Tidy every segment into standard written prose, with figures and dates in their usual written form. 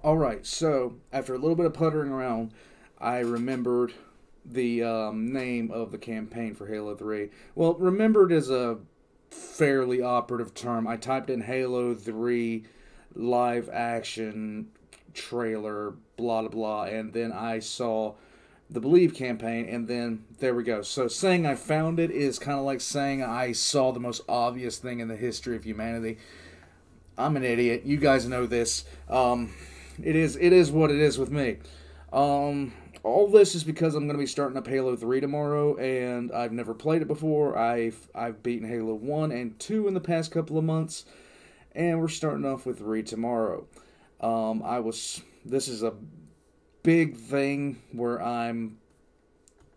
All right, so after a little bit of puttering around, I remembered the name of the campaign for Halo 3. Well, remembered is a fairly operative term. I typed in Halo 3 live action trailer, blah, blah, blah, and then I saw the Believe campaign, and then there we go. So saying I found it is kind of like saying I saw the most obvious thing in the history of humanity. I'm an idiot. You guys know this. It is what it is with me. All this is because I'm going to be starting up Halo 3 tomorrow, and I've never played it before. I've beaten Halo 1 and 2 in the past couple of months, and we're starting off with 3 tomorrow. This is a big thing where I'm,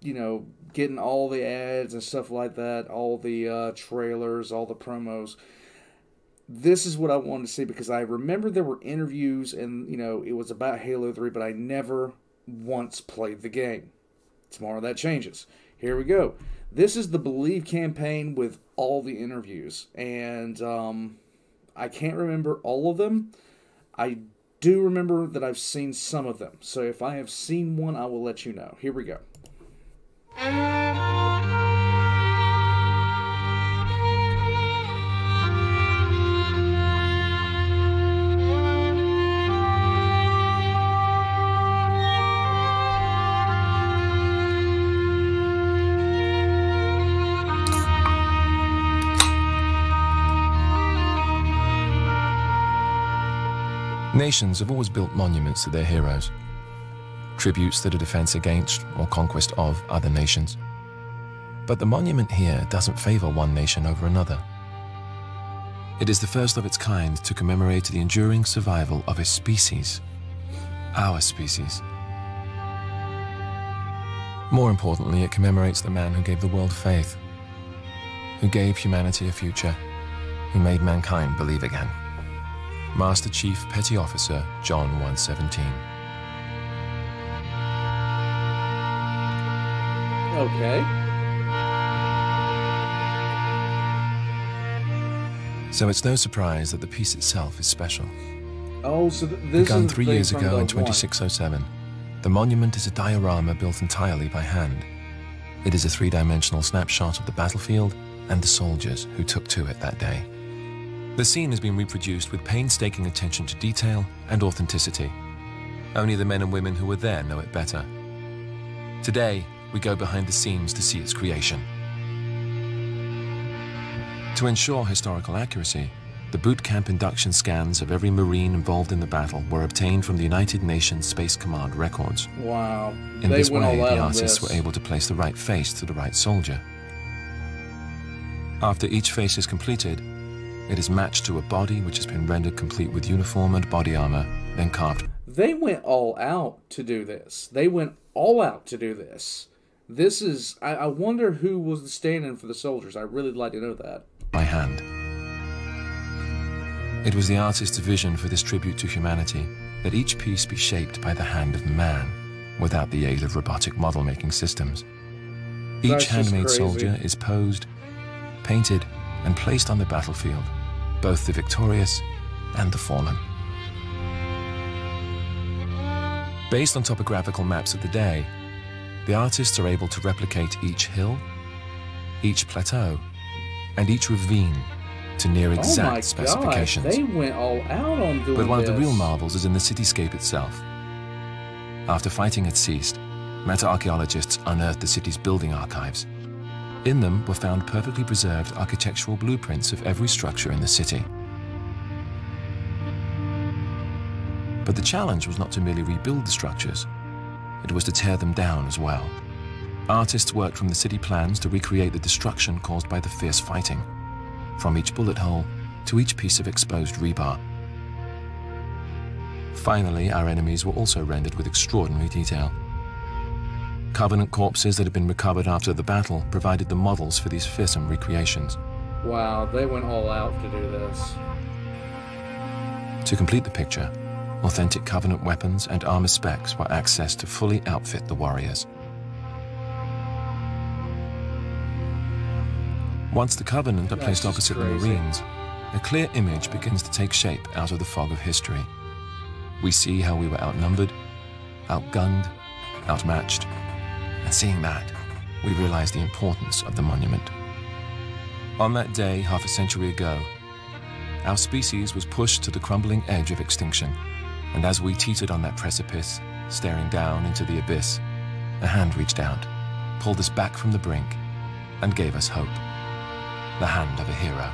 getting all the ads and stuff like that, all the trailers, all the promos. This is what I wanted to see because I remember there were interviews and, it was about Halo 3, but I never once played the game. Tomorrow that changes. Here we go. This is the Believe campaign with all the interviews. And I can't remember all of them. I do remember that I've seen some of them. So if I have seen one, I will let you know. Here we go. Nations have always built monuments to their heroes, tributes that are defense against or conquest of other nations. But the monument here doesn't favor one nation over another. It is the first of its kind to commemorate the enduring survival of a species, our species. More importantly, it commemorates the man who gave the world faith, who gave humanity a future, who made mankind believe again. Master Chief Petty Officer John 117. Okay. So it's no surprise that the piece itself is special. Oh, so this Begun is 3 years ago in 2607, the monument is a diorama built entirely by hand. It is a three-dimensional snapshot of the battlefield and the soldiers who took to it that day. The scene has been reproduced with painstaking attention to detail and authenticity. Only the men and women who were there know it better. Today, we go behind the scenes to see its creation. To ensure historical accuracy, the boot camp induction scans of every Marine involved in the battle were obtained from the United Nations Space Command records. Wow. In this way, the artists were able to place the right face to the right soldier. After each face is completed, it is matched to a body which has been rendered complete with uniform and body armor, then carved. They went all out to do this. They went all out to do this. This is... I wonder who was the stand-in for the soldiers. I really would like to know that. By hand. It was the artist's vision for this tribute to humanity that each piece be shaped by the hand of man, without the aid of robotic model-making systems. Each handmade soldier is posed, painted, and placed on the battlefield, both the victorious and the fallen. Based on topographical maps of the day, the artists are able to replicate each hill, each plateau, and each ravine to near exact specifications. They went all out on doing this. But one of the real marvels is in the cityscape itself. After fighting had ceased, meta-archaeologists unearthed the city's building archives. In them were found perfectly preserved architectural blueprints of every structure in the city. But the challenge was not to merely rebuild the structures, it was to tear them down as well. Artists worked from the city plans to recreate the destruction caused by the fierce fighting, from each bullet hole to each piece of exposed rebar. Finally, our enemies were also rendered with extraordinary detail. Covenant corpses that had been recovered after the battle provided the models for these fearsome recreations. Wow, they went all out to do this. To complete the picture, authentic Covenant weapons and armor specs were accessed to fully outfit the warriors. Once the Covenant are placed opposite the Marines, a clear image begins to take shape out of the fog of history. We see how we were outnumbered, outgunned, outmatched, and seeing that, we realize the importance of the monument. On that day, half a century ago, our species was pushed to the crumbling edge of extinction, and as we teetered on that precipice, staring down into the abyss, a hand reached out, pulled us back from the brink, and gave us hope. The hand of a hero.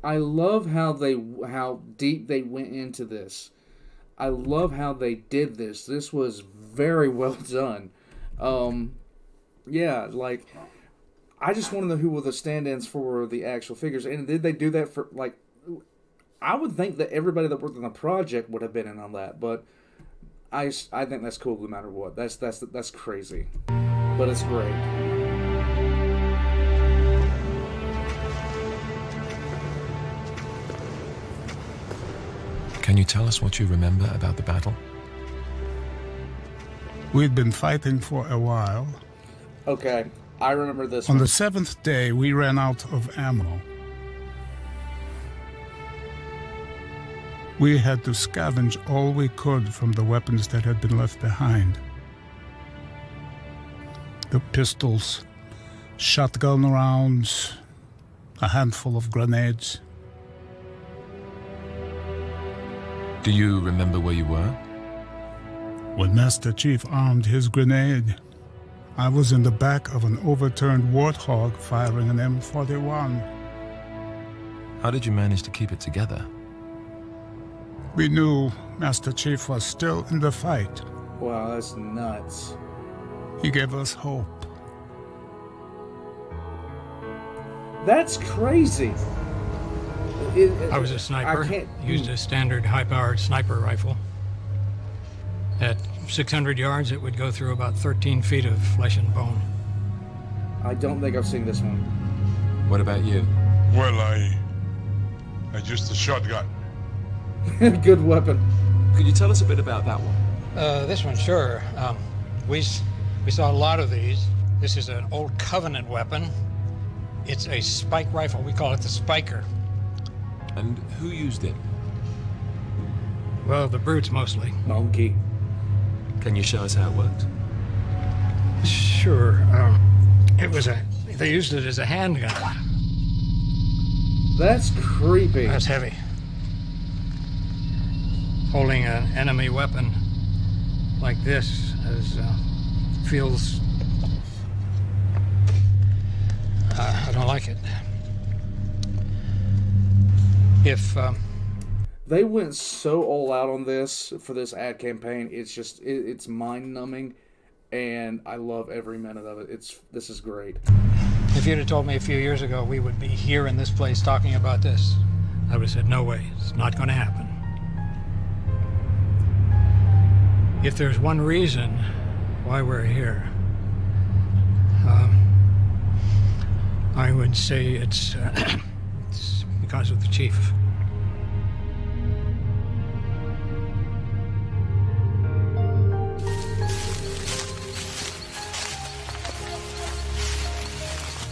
I love how deep they went into this. I love how they did this. This was very well done. Yeah, like, I just want to know who were the stand-ins for the actual figures. And did they do that for, like, I would think that everybody that worked on the project would have been in on that, but I think that's cool no matter what. That's crazy. But it's great. Can you tell us what you remember about the battle? We'd been fighting for a while. Okay, I remember this On one. the 7th day, we ran out of ammo. We had to scavenge all we could from the weapons that had been left behind. The pistols, shotgun rounds, a handful of grenades. Do you remember where you were? When Master Chief armed his grenade, I was in the back of an overturned Warthog firing an M41. How did you manage to keep it together? We knew Master Chief was still in the fight. Wow, that's nuts. He gave us hope. That's crazy. I was a sniper, used a standard high-powered sniper rifle. At 600 yards, it would go through about 13 feet of flesh and bone. I don't think I've seen this one. What about you? Well, I used a shotgun. Good weapon. Could you tell us a bit about that one? This one, sure. We saw a lot of these. This is an old Covenant weapon. It's a spike rifle. We call it the Spiker. And who used it? Well, the brutes mostly. Monkey. Can you show us how it worked? Sure. They used it as a handgun. That's creepy. That's heavy. Holding an enemy weapon like this feels... I don't like it. If They went so all out on this for this ad campaign. It's just it's mind-numbing, and I love every minute of it. This is great. If you'd have told me a few years ago we would be here in this place talking about this, I would have said, no way, it's not going to happen. If there's one reason why we're here, I would say it's because of the chief.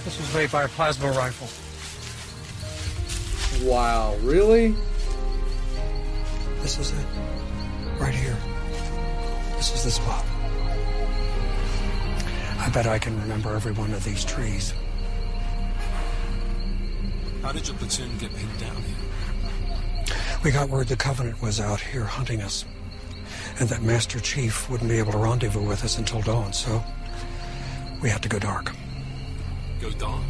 This was made by a plasma rifle. Wow, really? This is it. Right here. This is the spot. I bet I can remember every one of these trees. How did your platoon get pinned down here? We got word the Covenant was out here hunting us, and that Master Chief wouldn't be able to rendezvous with us until dawn, so we had to go dark. Go dark?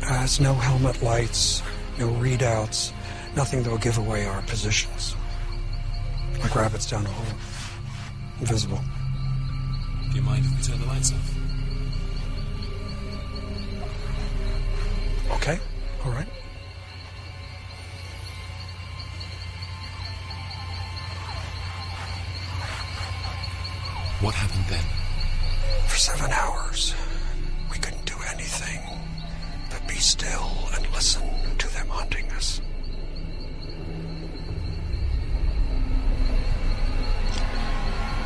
It's no helmet lights, no readouts, nothing that'll give away our positions. Like rabbits down a hole. Invisible. Do you mind if we turn the lights off? Okay, all right. What happened then? For 7 hours, we couldn't do anything but be still and listen to them hunting us.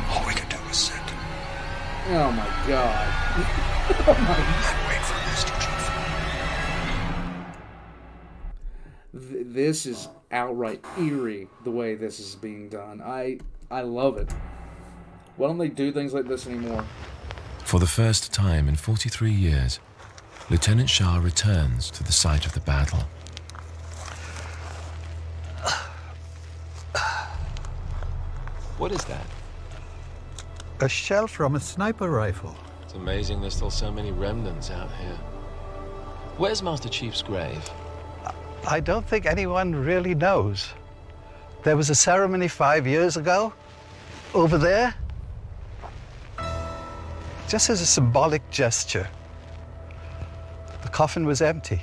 All we could do was sit Oh my god. and wait for Master Chief. This is outright eerie the way this is being done. I love it. Why don't they do things like this anymore? For the first time in 43 years, Lieutenant Shah returns to the site of the battle. What is that? A shell from a sniper rifle. It's amazing there's still so many remnants out here. Where's Master Chief's grave? I don't think anyone really knows. There was a ceremony 5 years ago, over there. Just as a symbolic gesture. The coffin was empty.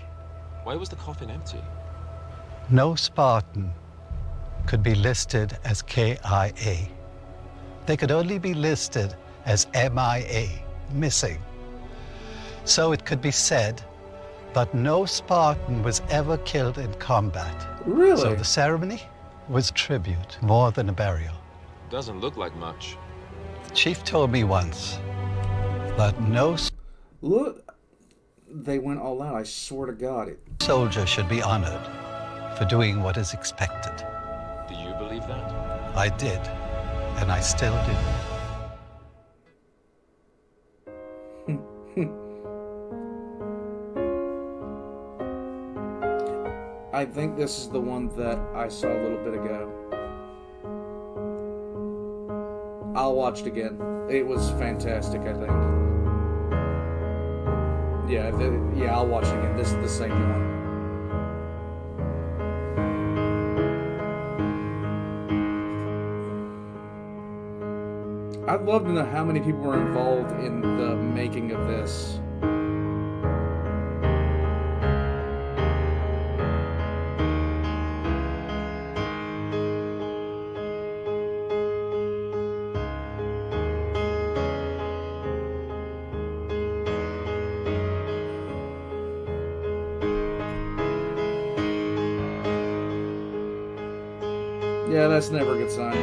Why was the coffin empty? No Spartan could be listed as KIA. They could only be listed as MIA, missing. So it could be said, but no Spartan was ever killed in combat. Really? So the ceremony was a tribute, more than a burial. Doesn't look like much. Chief told me once, but no Look, they went all out, I swear to God. soldier should be honored for doing what is expected. Do you believe that? I did, and I still do. I think this is the one that I saw a little bit ago. I'll watch it again. It was fantastic, I think. Yeah, I'll watch it again. This is the same one. I'd love to know how many people were involved in the making of this. Yeah, that's never a good sign.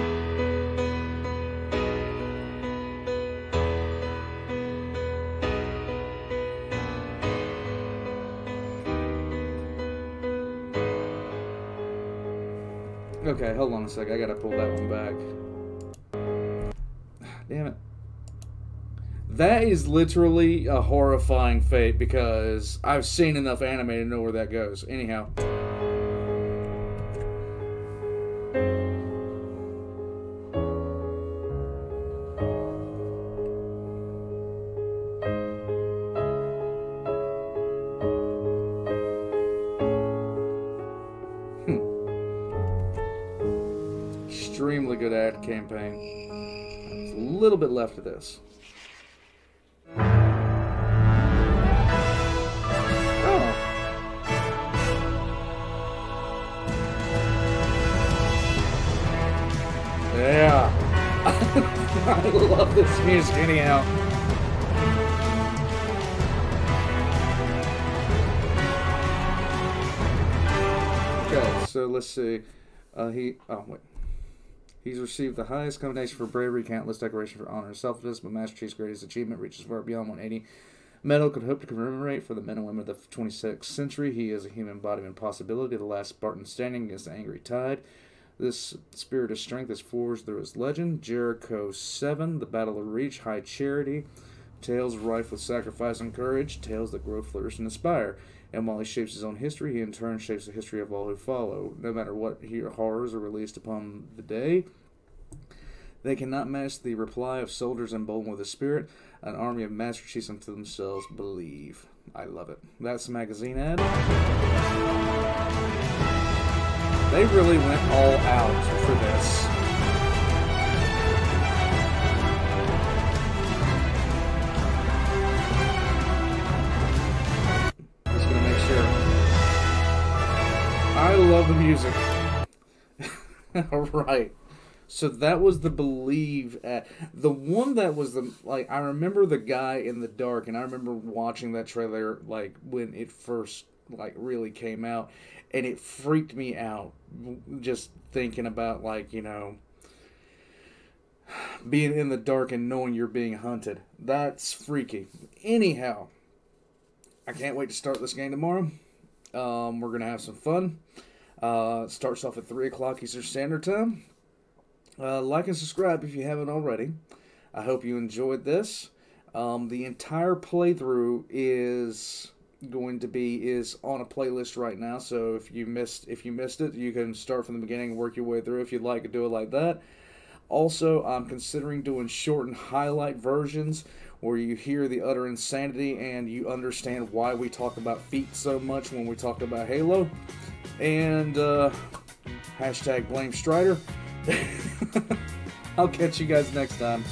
Okay, hold on a sec. I gotta pull that one back. Damn it. That is literally a horrifying fate because I've seen enough anime to know where that goes. Anyhow. Extremely good ad campaign. There's a little bit left of this. Oh. Yeah. I love this music anyhow. Okay, so let's see. He's received the highest commendation for bravery, countless decoration for honor and selflessness, but Master Chief's greatest achievement reaches far beyond 180. Medal could hope to commemorate for the men and women of the 26th century. He is a human embodiment possibility, the last Spartan standing against the angry tide. This spirit of strength is forged through his legend. Jericho 7, the Battle of Reach, High Charity. Tales rife with sacrifice and courage, tales that grow, flourish, and inspire. And while he shapes his own history, he in turn shapes the history of all who follow. No matter what horrors are released upon the day, they cannot match the reply of soldiers emboldened with a spirit, an army of Master Chiefs unto themselves believe. I love it. That's the magazine ad. They really went all out for this. Just gonna make sure. I love the music. Alright. So that was the Believe ad. The one that was the, like, I remember the guy in the dark, and I remember watching that trailer, like, when it first, like, really came out, and it freaked me out, just thinking about, like, you know, being in the dark and knowing you're being hunted. That's freaky. Anyhow, I can't wait to start this game tomorrow. We're going to have some fun. Starts off at 3 o'clock Eastern Standard Time. Like and subscribe if you haven't already. I hope you enjoyed this. The entire playthrough is on a playlist right now, so if you missed it, you can start from the beginning and work your way through if you'd like to do it like that. Also, I'm considering doing shortened highlight versions where you hear the utter insanity and you understand why we talk about feet so much when we talk about Halo. And hashtag blame Strider. I'll catch you guys next time.